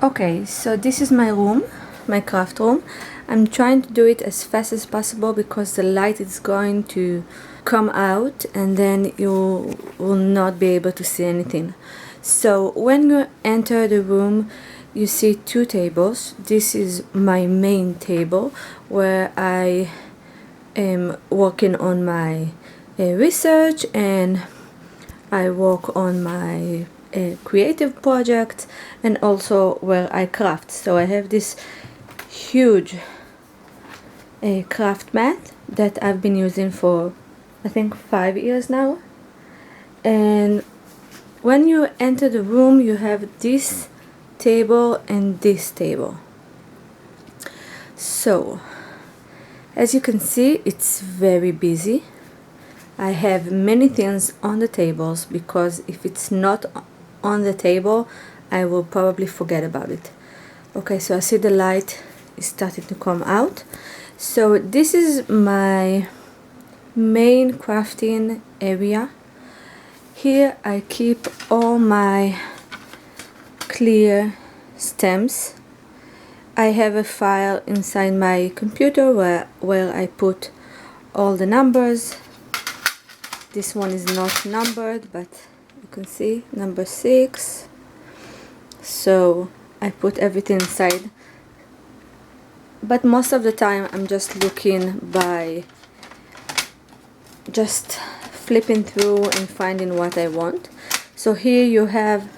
Okay, so this is my room, my craft room. I'm trying to do it as fast as possible because the light is going to come out and then you will not be able to see anything. So when you enter the room, you see two tables. This is my main table where I am working on my research and I work on my creative project, and also where I craft. So I have this huge craft mat that I've been using for I think 5 years now. And when you enter the room, you have this table and this table. So as you can see, it's very busy. I have many things on the tables because if it's not on the table, I will probably forget about it. Okay, so I see the light is starting to come out. So this is my main crafting area. Here I keep all my clear stems. I have a file inside my computer where I put all the numbers. This one is not numbered, but you can see number 6. So I put everything inside, but most of the time I'm just looking by just flipping through and finding what I want. So here you have,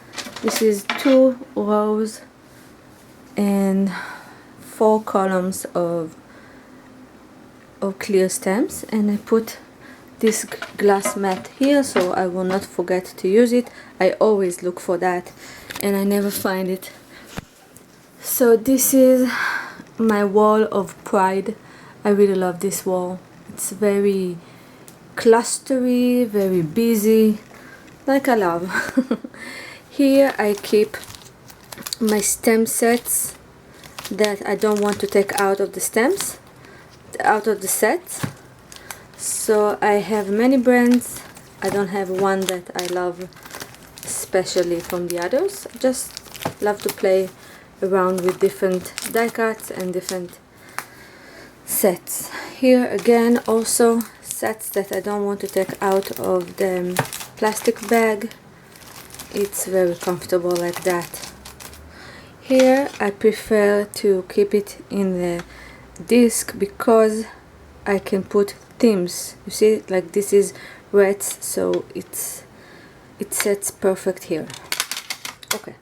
this is 2 rows and 4 columns of clear stems, and I put this glass mat here so I will not forget to use it. I always look for that and I never find it. So this is my wall of pride. I really love this wall. It's very clustery, very busy, like I love. Here I keep my stem sets that I don't want to take out of the stems, out of the set. So I have many brands. I don't have one that I love especially from the others. I just love to play around with different die cuts and different sets. Here again also sets that I don't want to take out of the plastic bag. It's very comfortable like that. Here I prefer to keep it in the disc because I can put themes. You see, like this is Reut, so it sets perfect here. Okay,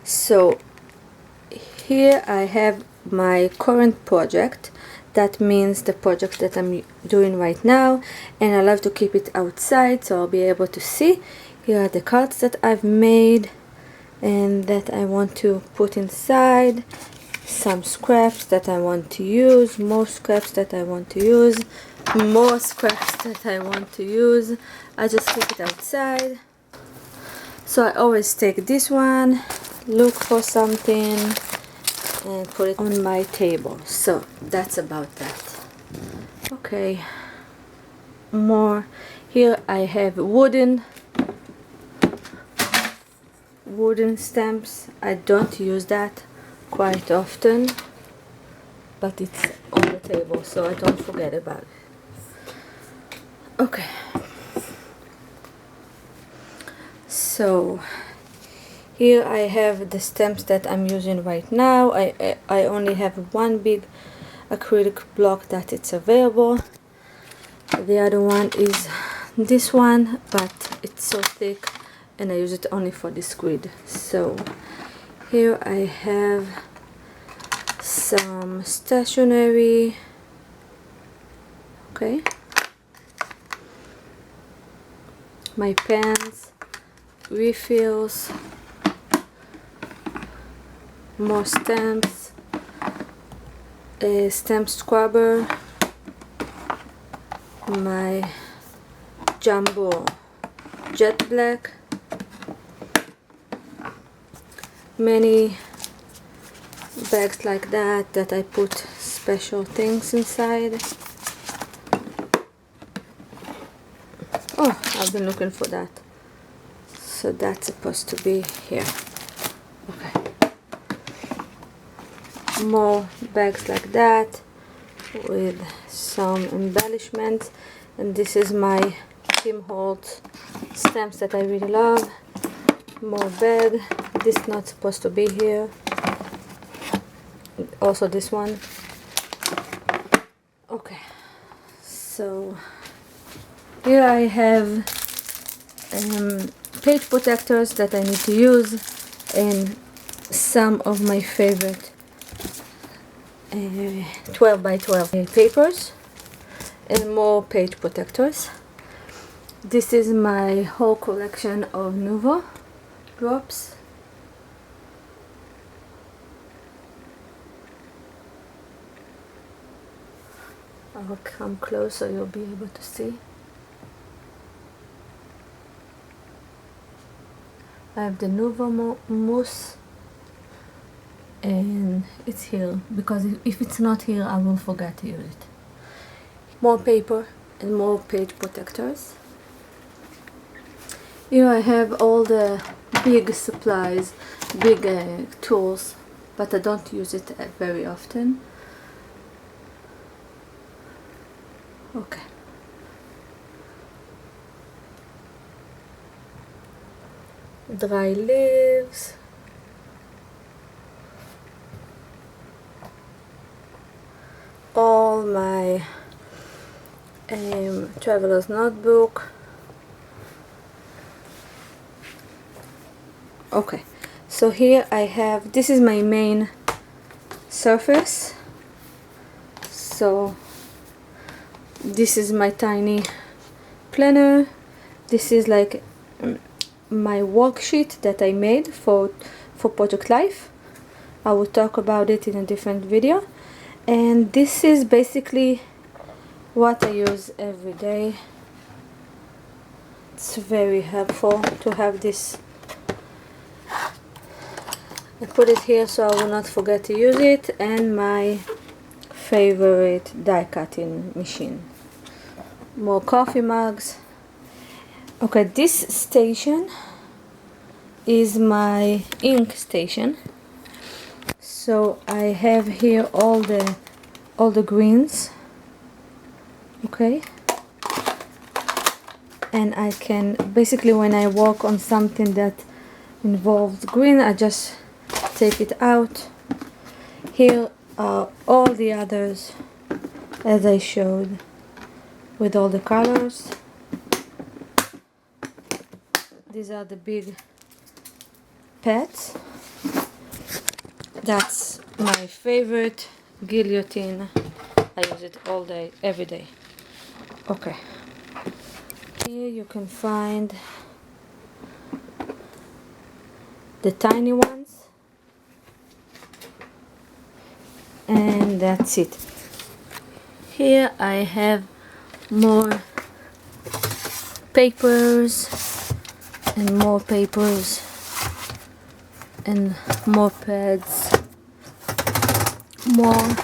so here I have my current project. That means the project that I'm doing right now, and I love to keep it outside so I'll be able to see. Here are the cards that I've made and that I want to put inside. Some scraps that I want to use, more scraps that I want to use, more scraps that I want to use. I just keep it outside. So I always take this one, look for something, and put it on my table. So that's about that. Okay, more. Here I have wooden stamps. I don't use that quite often, but it's on the table so I don't forget about it. Okay, so here I have the stamps that I'm using right now. I only have one big acrylic block that it's available. The other one is this one, but it's so thick and I use it only for this grid. So here I have some stationery. Okay, my pens, refills, more stamps, a stamp scrubber, my jumbo jet black, many bags like that I put special things inside. Oh, I've been looking for that. So that's supposed to be here. Okay. more bags like that with some embellishments, and this is my Tim Holtz stamps that I really love. More bag. This is not supposed to be here. Also this one. Okay, so here I have page protectors that I need to use, and some of my favorite 12 by 12 papers, and more page protectors. This is my whole collection of Nuvo drops. I'll come close so you'll be able to see. I have the Nuvo mousse, and it's here because if it's not here I will forget to use it. More paper and more page protectors. Here I have all the big supplies, big tools, but I don't use it very often. Okay. Dry leaves. All my traveler's notebook. Okay, so here I have, this is my main surface. So this is my tiny planner. This is like my worksheet that I made for Project Life. I will talk about it in a different video. And this is basically what I use every day. It's very helpful to have this. I put it here so I will not forget to use it, and my favorite die cutting machine. More coffee mugs. Okay, this station is my ink station. So I have here all the greens. Okay, and I can basically, when I work on something that involves green, I just take it out. Here are all the others as I showed, with all the colors. These are the big pads. That's my favorite guillotine. I use it all day, every day. Okay. Here you can find the tiny ones. And that's it. Here I have more papers and more papers and more pads, more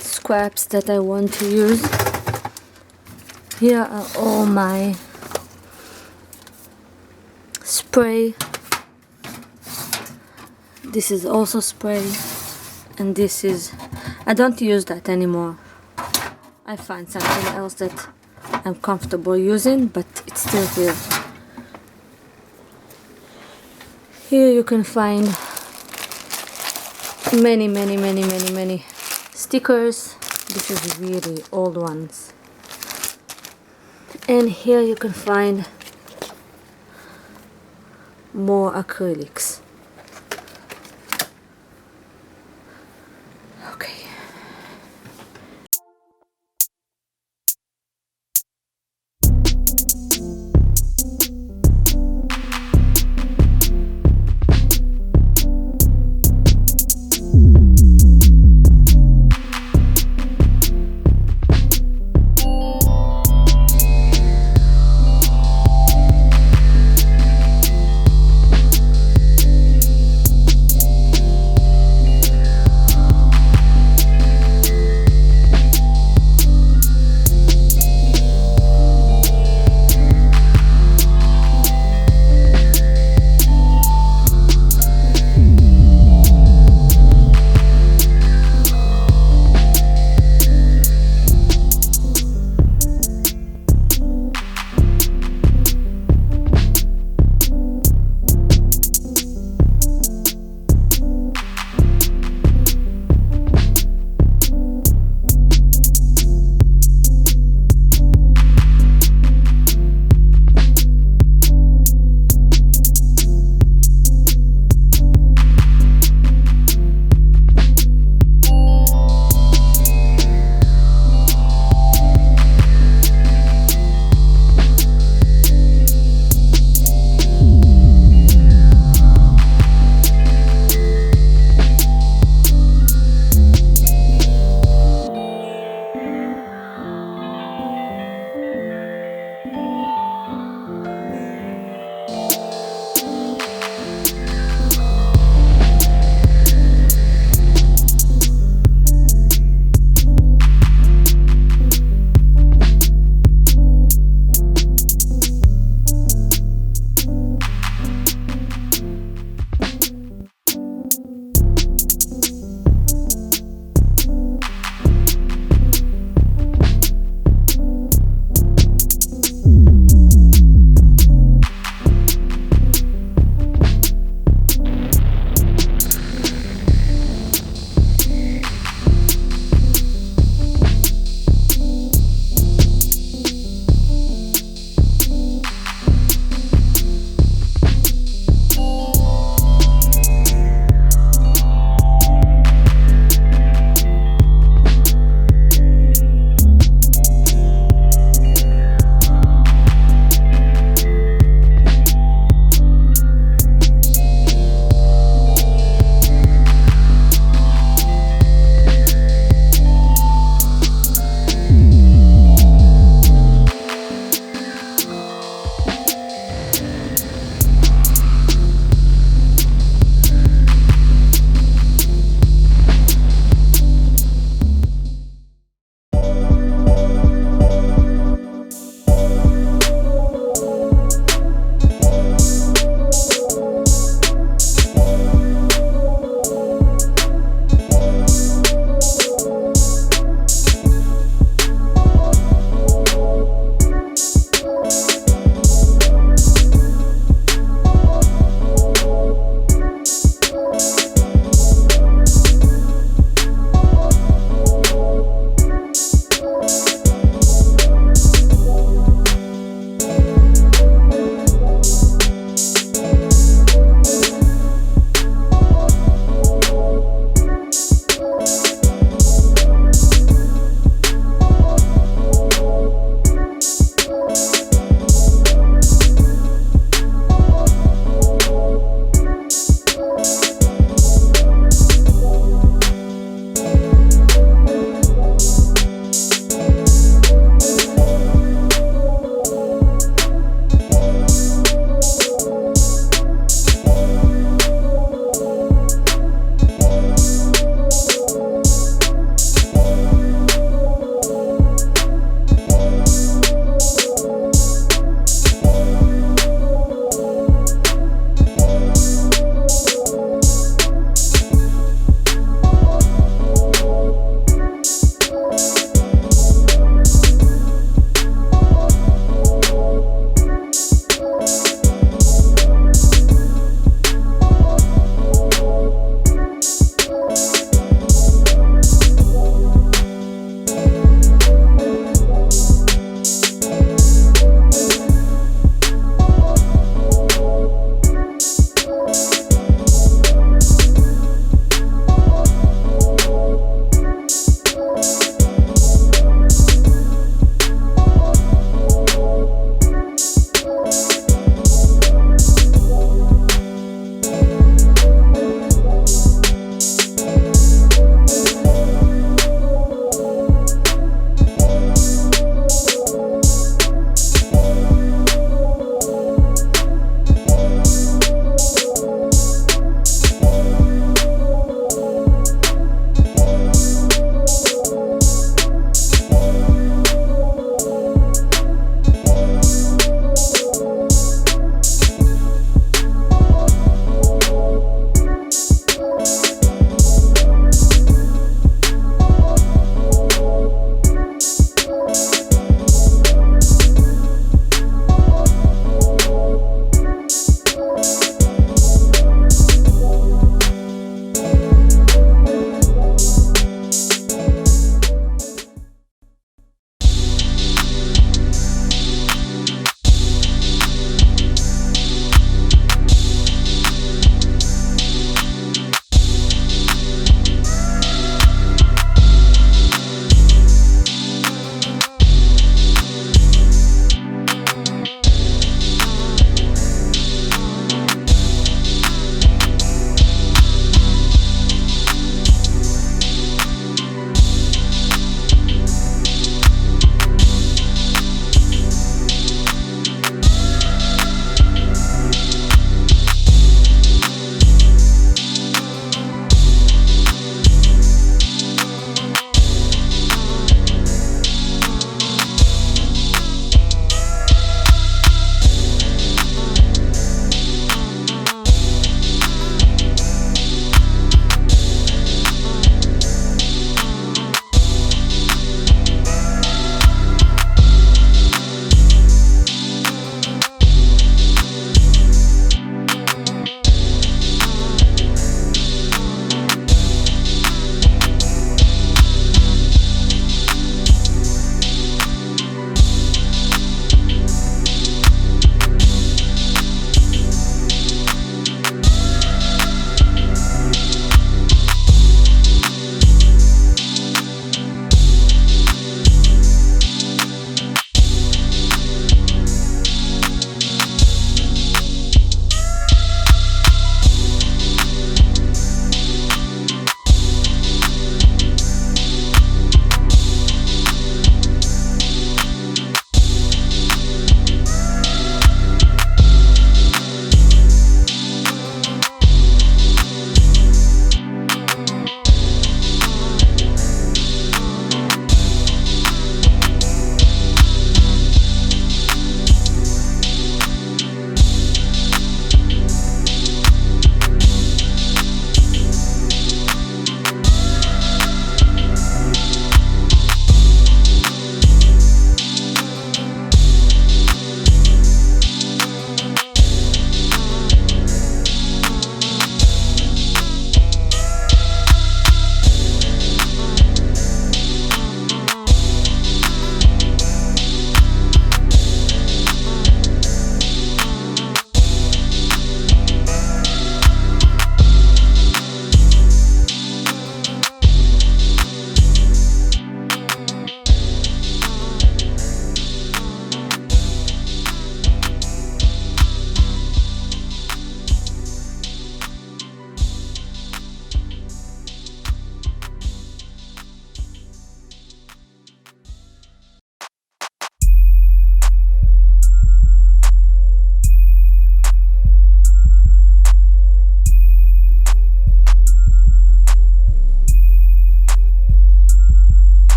scraps that I want to use. Here are all my spray. This is also spray, and this is, I don't use that anymore. I find something else that I'm comfortable using, but it's still here. Here you can find many stickers. This is really old ones. And here you can find more acrylics.